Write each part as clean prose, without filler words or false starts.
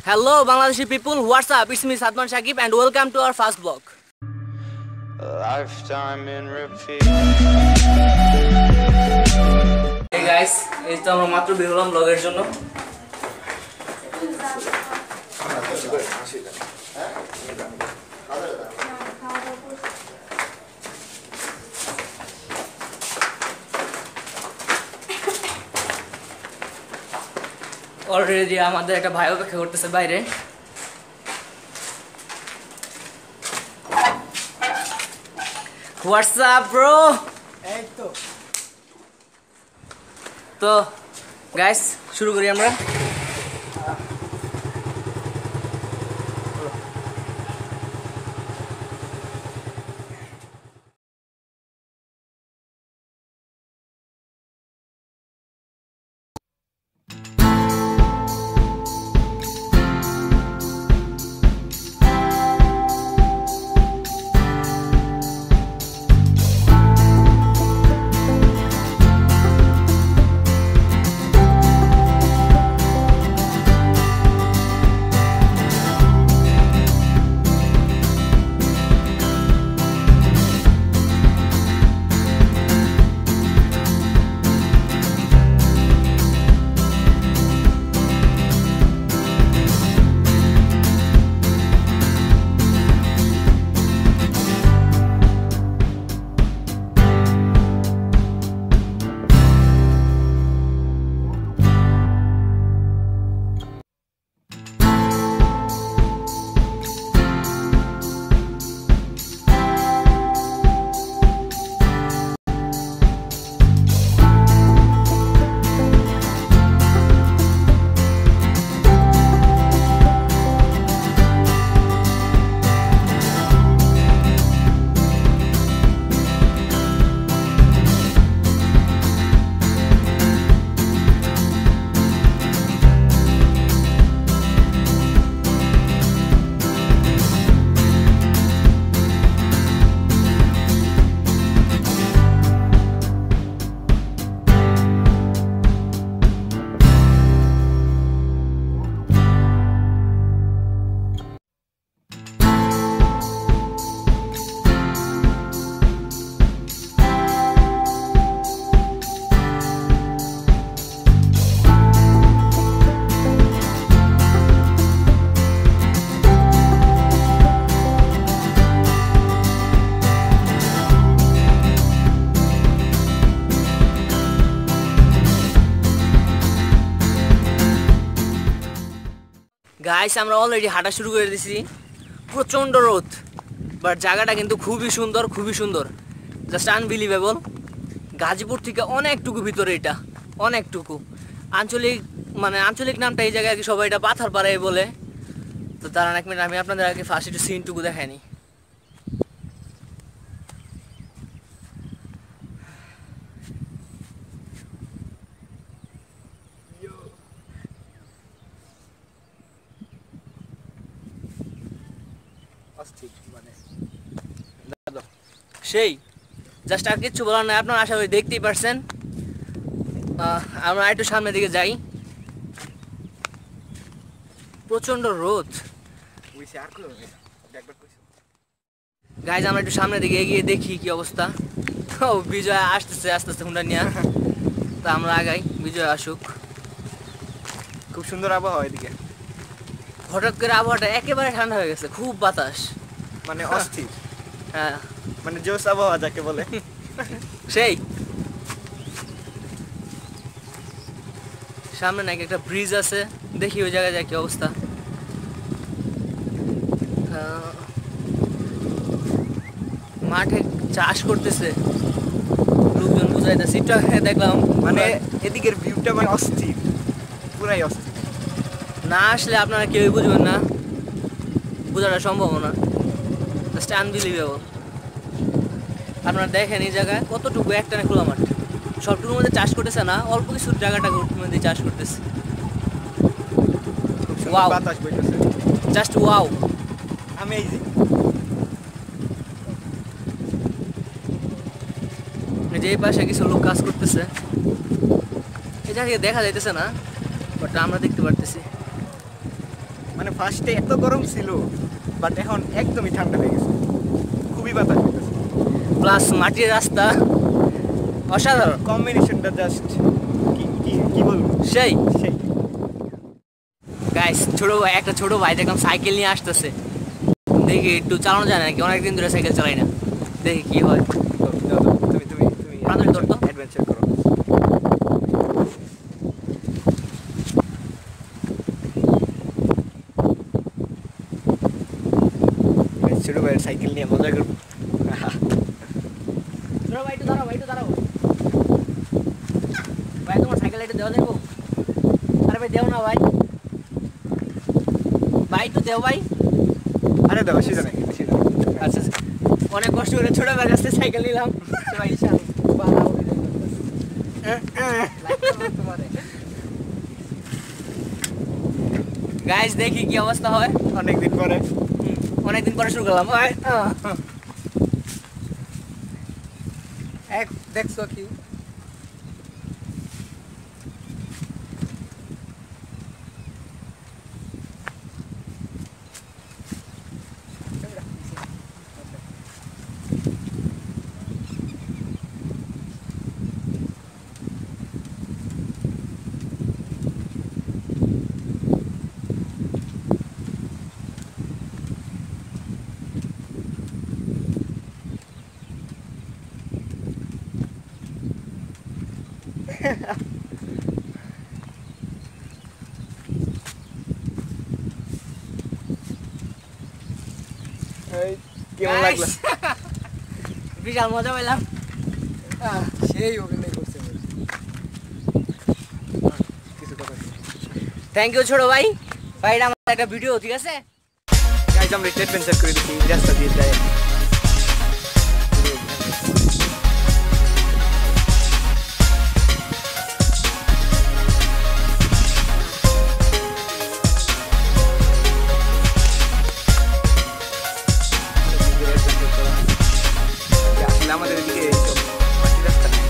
Hello Bangladeshi people, what's up? It's me SADMAN SAKIB and welcome to our first vlog. Lifetime in repeat. Hey guys, এই তো আমরা মাত্র বের হলাম vlogের জন্য। অলরেডি আমাদের একটা ভাই অপেক্ষা করতেছে বাইরে। What's up bro? এই তো গাইস শুরু করি আমরা। গাইস আমরা অলরেডি হাঁটা শুরু করে দিয়েছি। প্রচন্ড রোদ, বাট জায়গাটা কিন্তু খুবই সুন্দর, জাস্ট আনবিলিভেবল। গাজীপুর থেকে অনেকটুকু ভিতরে, এটা অনেকটুকু আঞ্চলিক নামটা এই জায়গায় সবাই এটা পাথার পাড়ায় বলে। তো দাঁড়ান এক মিনিট, আমি আপনাদের আগে ফার্স্ট একটু সিনটুকু দেখাইনি। সেই জাস্ট আর কিচ্ছু বলার নাই, আপনারা আশা করি দেখতেই পারছেন। আমরা একটু সামনের দিকে যাই। প্রচন্ড রোদ গাইজ, আমরা একটু সামনের দিকে এগিয়ে দেখি কি অবস্থা। ও বিজয় আসতেছে আস্তে আস্তে হুন্ডা নিয়ে। তা আমরা আগাই, বিজয় আসুক। খুব সুন্দর আবহাওয়া এদিকে। হঠাৎ করে আবহাওয়াটা একেবারে ঠান্ডা হয়ে গেছে, খুব বাতাস, মানে অস্থির। হ্যাঁ মানে জোস আবহাওয়া যাকে বলে। সেই সামনে নাকি একটা ব্রিজ আছে, দেখি ওই জায়গায় যায় কি অবস্থা। মাঠে চাষ করতেছে লোকজন, বুঝাইতেছে একটু দেখলাম। মানে এদিকের ভিউটা মানে অস্থির, পুরাই অস্থির। না আসলে আপনারা কেউই বুঝবেন না, বোঝাটা সম্ভব না, জাস্ট আনবিলিভেবল। আপনারা দেখেন এই জায়গায় কতটুকু একটানে খোলা মাঠ, সবটুকুর মধ্যে চাষ করতেছে না, অল্প কিছু জায়গাটা মধ্যে চাষ করতেছে। ওয়াও, বাতাস বইতেছে, জাস্ট ওয়াও, অ্যামেজিং। যে পাশে কিছু লোক কাজ করতেছে, এই জায়গায় দেখা যাইতেছে না, বাট আমরা দেখতে পারতেছি। মানে মানে ফার্স্টে এত গরম ছিল, বাট এখন একদমই ঠান্ডা হয়ে গেছে, খুবই বাতাস হইতেছে। প্লাস মাটির রাস্তা অসাধারণ, কম্বিনেশনটা জাস্ট কি বলবো, সেই সেই। গাইস একটা ছোট ভাই দেখলাম সাইকেল নিয়ে আসতেছে, দেখি একটু চালানো যায় নাকি, অনেকদিন ধরে সাইকেল চালাই না, দেখি কি হয়। তুমি অ্যাডভেঞ্চার করো। ছোট ভাইয়ের সাইকেল নিয়ে মজা করবো। ভাই একটু দাঁড়াও ভাই, তোমার সাইকেল একটু দেওয়া যাবো? আরে ভাই দেও না ভাই, একটু দেও ভাই। আরে দাও, অসুবিধা নেই। আচ্ছা, অনেক কষ্ট করে ছোট ভাইয়ের কাছে সাইকেল নিলাম। গাইস দেখি কি অবস্থা হয়। অনেকদিন পরে শুরু করলাম। দেখছো কি কেমন লাগলো? বিশাল মজা পেলাম। সেই অভিনয় করছে। কিছু কথা থ্যাংক ইউ ছোট ভাই, এটা আমার একটা ভিডিও, ঠিক আছে? গাইজ আমরা একটা অ্যাডভেঞ্চার করে দিচ্ছি, রাস্তা দিয়ে যায়। আসলে আমাদের এদিকে এইসব মাটির রাস্তা নেই।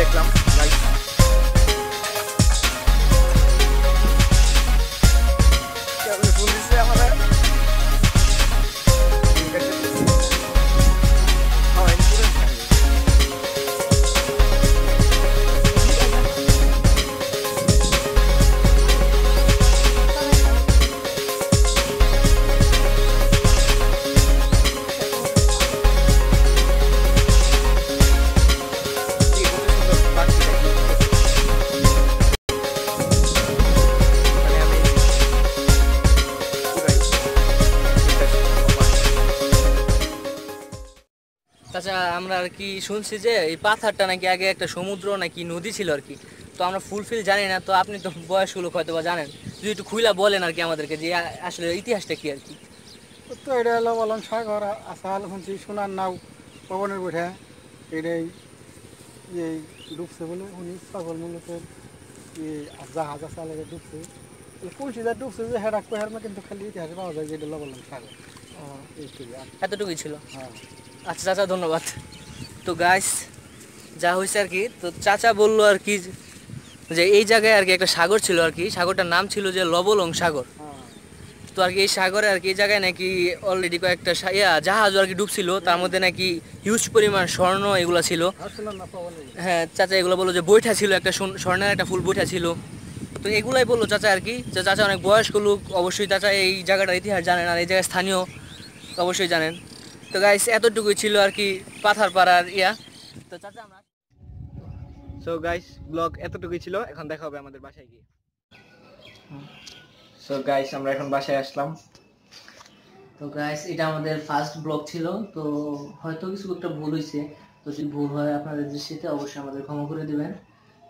দেখলাম গাইস, কেমন ফোন দিচ্ছে আমাদের। আচ্ছা, আমরা আর কি শুনছি যে এই পাথরটা নাকি আগে একটা সমুদ্র নাকি নদী ছিল আর কি, তো আমরা ফুলফিল জানি না, তো আপনি তো বয়স্ক লোক হয়তো বা জানেন, যদি একটু খুইলা বলেন আর কি আমাদেরকে যে আসলে ইতিহাসটা কি আর কি। তো এটা হলো বললাম সাগর আসাল শুনছি সোনার নাও পবনের উঠে এটাই এই ডুবছে বলে উনি সকল মূলত জাহাজ আসাল ডুবছে, কলসি যা ডুবছে যে হেরা কো হেরমা, কিন্তু খালি ইতিহাসে পাওয়া যায় যে এটা বললাম সাগর। এতটুকুই ছিল। হ্যাঁ আচ্ছা চাচা, ধন্যবাদ। তো গাইস যা হয়েছে আর কি, তো চাচা বললো আর কি যে এই জায়গায় আর কি একটা সাগর ছিল আর কি, সাগরটার নাম ছিল যে লবলং সাগর। তো আর কি এই সাগরে আর কি এই জায়গায় নাকি অলরেডি কয়েকটা জাহাজ আর কি ডুবছিল, তার মধ্যে নাকি হিউজ পরিমাণ স্বর্ণ এগুলো ছিল। হ্যাঁ চাচা এগুলো বললো যে বৈঠা ছিল, একটা স্বর্ণের একটা ফুল বৈঠা ছিল। তো এগুলাই বললো চাচা আর কি, যে চাচা অনেক বয়স্ক লোক, অবশ্যই চাচা এই জায়গাটার ইতিহাস জানেন আর এই জায়গায় স্থানীয় অবশ্যই জানেন। তো গাইস এতটুকুই ছিল আর কি পাথার পাড়ার তো চাচা আমরা সো গাইস ব্লগ এতটুকুই ছিল, এখন দেখা হবে আমাদের বাসায় গিয়ে। সো গাইস আমরা এখন বাসায় আসলাম। তো গাইস এটা আমাদের ফার্স্ট ব্লগ ছিল, তো হয়তো কিছু একটা ভুল হয়েছে, তো যদি ভুল হয় আপনাদের দৃষ্টিতে অবশ্যই আমাদের ক্ষমা করে দিবেন।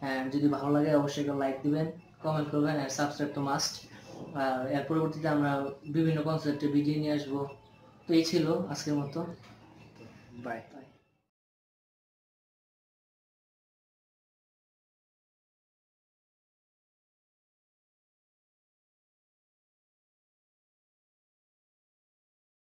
অ্যান্ড যদি ভালো লাগে অবশ্যই একটা লাইক দিবেন, কমেন্ট করবেন, অ্যান্ড সাবস্ক্রাইব তো মাস্ট। আর এর পরবর্তীতে আমরা বিভিন্ন কনসেপ্টে ভিডিও নিয়ে আসবো। তো এই ছিল আজকের মতো, বাই।